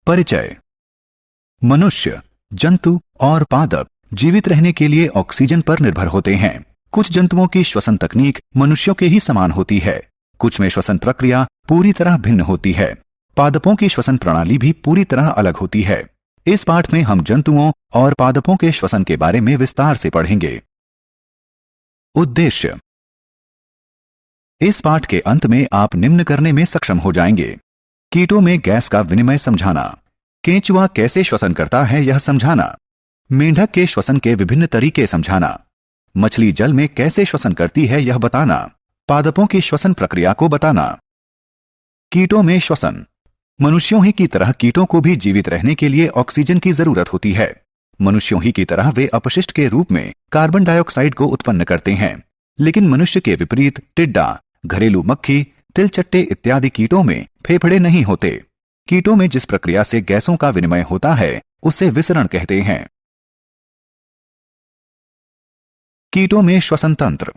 परिचय। मनुष्य, जंतु और पादप जीवित रहने के लिए ऑक्सीजन पर निर्भर होते हैं। कुछ जंतुओं की श्वसन तकनीक मनुष्यों के ही समान होती है, कुछ में श्वसन प्रक्रिया पूरी तरह भिन्न होती है। पादपों की श्वसन प्रणाली भी पूरी तरह अलग होती है। इस पाठ में हम जंतुओं और पादपों के श्वसन के बारे में विस्तार से पढ़ेंगे। उद्देश्य। इस पाठ के अंत में आप निम्न करने में सक्षम हो जाएंगे: कीटों में गैस का विनिमय समझाना, केंचुआ कैसे श्वसन करता है यह समझाना, मेंढक के श्वसन के विभिन्न तरीके समझाना, मछली जल में कैसे श्वसन करती है यह बताना, पादपों की श्वसन प्रक्रिया को बताना। कीटों में श्वसन। मनुष्यों ही की तरह कीटों को भी जीवित रहने के लिए ऑक्सीजन की जरूरत होती है। मनुष्यों ही की तरह वे अपशिष्ट के रूप में कार्बन डाइऑक्साइड को उत्पन्न करते हैं, लेकिन मनुष्य के विपरीत टिड्डा, घरेलू मक्खी, तिलचट्टे इत्यादि कीटों में फेफड़े नहीं होते। कीटों में जिस प्रक्रिया से गैसों का विनिमय होता है उसे विसरण कहते हैं। कीटों में श्वसन तंत्र।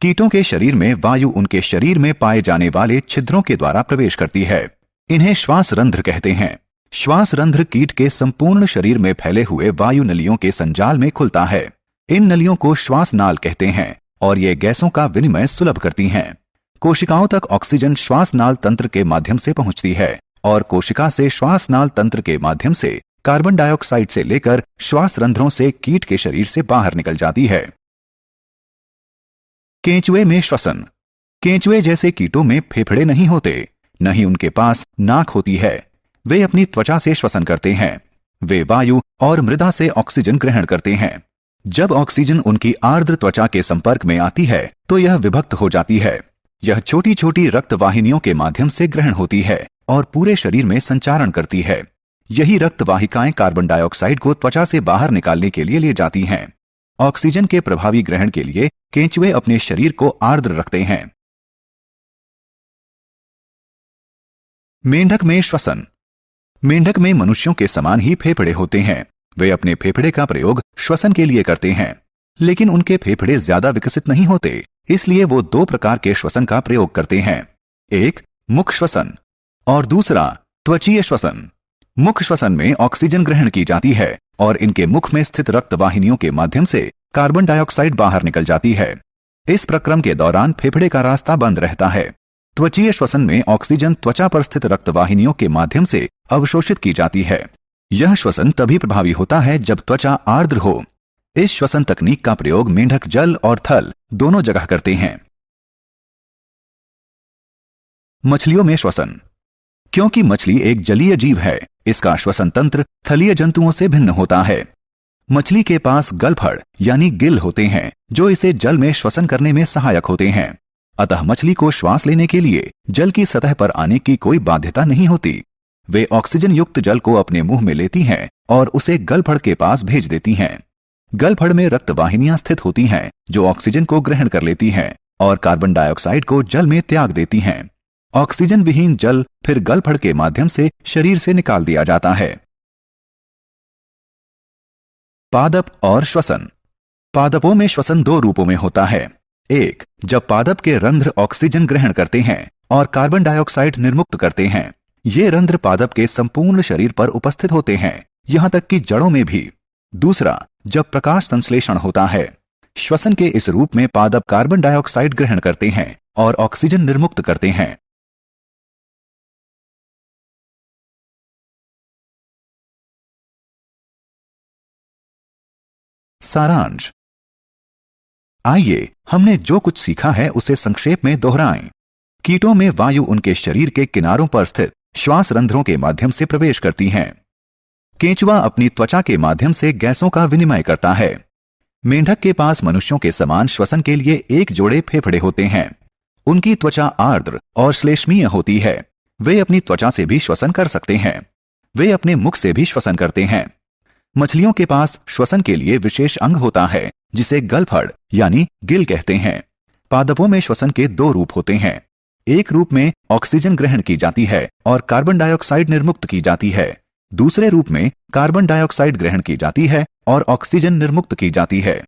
कीटों के शरीर में वायु उनके शरीर में पाए जाने वाले छिद्रों के द्वारा प्रवेश करती है। इन्हें श्वास रंध्र कहते हैं। श्वास रंध्र कीट के संपूर्ण शरीर में फैले हुए वायु नलियों के संजाल में खुलता है। इन नलियों को श्वास नाल कहते हैं और ये गैसों का विनिमय सुलभ करती हैं। कोशिकाओं तक ऑक्सीजन श्वास नाल तंत्र के माध्यम से पहुंचती है और कोशिका से श्वास नाल तंत्र के माध्यम से कार्बन डाइऑक्साइड से लेकर श्वास रंध्रों से कीट के शरीर से बाहर निकल जाती है। केंचुए में श्वसन। केंचुए जैसे कीटों में फेफड़े नहीं होते, न ही उनके पास नाक होती है। वे अपनी त्वचा से श्वसन करते हैं। वे वायु और मृदा से ऑक्सीजन ग्रहण करते हैं। जब ऑक्सीजन उनकी आर्द्र त्वचा के संपर्क में आती है तो यह विभक्त हो जाती है। यह छोटी छोटी रक्त वाहिनियों के माध्यम से ग्रहण होती है और पूरे शरीर में संचारण करती है। यही रक्त वाहिकाएं कार्बन डाइऑक्साइड को त्वचा से बाहर निकालने के लिए ले जाती हैं। ऑक्सीजन के प्रभावी ग्रहण के लिए केंचुए अपने शरीर को आर्द्र रखते हैं। मेंढक में श्वसन। मेंढक में मनुष्यों के समान ही फेफड़े होते हैं। वे अपने फेफड़े का प्रयोग श्वसन के लिए करते हैं, लेकिन उनके फेफड़े ज्यादा विकसित नहीं होते, इसलिए वो दो प्रकार के श्वसन का प्रयोग करते हैं। एक मुख श्वसन और दूसरा त्वचीय श्वसन। मुख श्वसन में ऑक्सीजन ग्रहण की जाती है और इनके मुख में स्थित रक्त वाहिनियों के माध्यम से कार्बन डाइऑक्साइड बाहर निकल जाती है। इस प्रक्रम के दौरान फेफड़े का रास्ता बंद रहता है। त्वचीय श्वसन में ऑक्सीजन त्वचा पर स्थित रक्त वाहिनियों के माध्यम से अवशोषित की जाती है। यह श्वसन तभी प्रभावी होता है जब त्वचा आर्द्र हो। इस श्वसन तकनीक का प्रयोग मेंढक जल और थल दोनों जगह करते हैं। मछलियों में श्वसन। क्योंकि मछली एक जलीय जीव है, इसका श्वसन तंत्र थलीय जंतुओं से भिन्न होता है। मछली के पास गलफड़ यानी गिल होते हैं जो इसे जल में श्वसन करने में सहायक होते हैं। अतः मछली को श्वास लेने के लिए जल की सतह पर आने की कोई बाध्यता नहीं होती। वे ऑक्सीजन युक्त जल को अपने मुंह में लेती हैं और उसे गलफड़ के पास भेज देती हैं। गलफड़ में रक्त वाहिनियां स्थित होती हैं जो ऑक्सीजन को ग्रहण कर लेती हैं और कार्बन डाइऑक्साइड को जल में त्याग देती हैं। ऑक्सीजन विहीन जल फिर गलफड़ के माध्यम से शरीर से निकाल दिया जाता है। पादप और श्वसन। पादपों में श्वसन दो रूपों में होता है। एक, जब पादप के रंध्र ऑक्सीजन ग्रहण करते हैं और कार्बन डाइऑक्साइड निर्मुक्त करते हैं। ये रंध्र पादप के संपूर्ण शरीर पर उपस्थित होते हैं, यहां तक कि जड़ों में भी। दूसरा, जब प्रकाश संश्लेषण होता है। श्वसन के इस रूप में पादप कार्बन डाइऑक्साइड ग्रहण करते हैं और ऑक्सीजन निर्मुक्त करते हैं। सारांश। आइए हमने जो कुछ सीखा है उसे संक्षेप में दोहराएं। कीटों में वायु उनके शरीर के किनारों पर स्थित श्वास रंध्रों के माध्यम से प्रवेश करती हैं। केंचुआ अपनी त्वचा के माध्यम से गैसों का विनिमय करता है। मेंढक के पास मनुष्यों के समान श्वसन के लिए एक जोड़े फेफड़े होते हैं। उनकी त्वचा आर्द्र और श्लेष्मीय होती है। वे अपनी त्वचा से भी श्वसन कर सकते हैं। वे अपने मुख से भी श्वसन करते हैं। मछलियों के पास श्वसन के लिए विशेष अंग होता है जिसे गलफड़ यानी गिल कहते हैं। पादपों में श्वसन के दो रूप होते हैं। एक रूप में ऑक्सीजन ग्रहण की जाती है और कार्बन डाइऑक्साइड निर्मुक्त की जाती है। दूसरे रूप में कार्बन डाइऑक्साइड ग्रहण की जाती है और ऑक्सीजन निर्मुक्त की जाती है।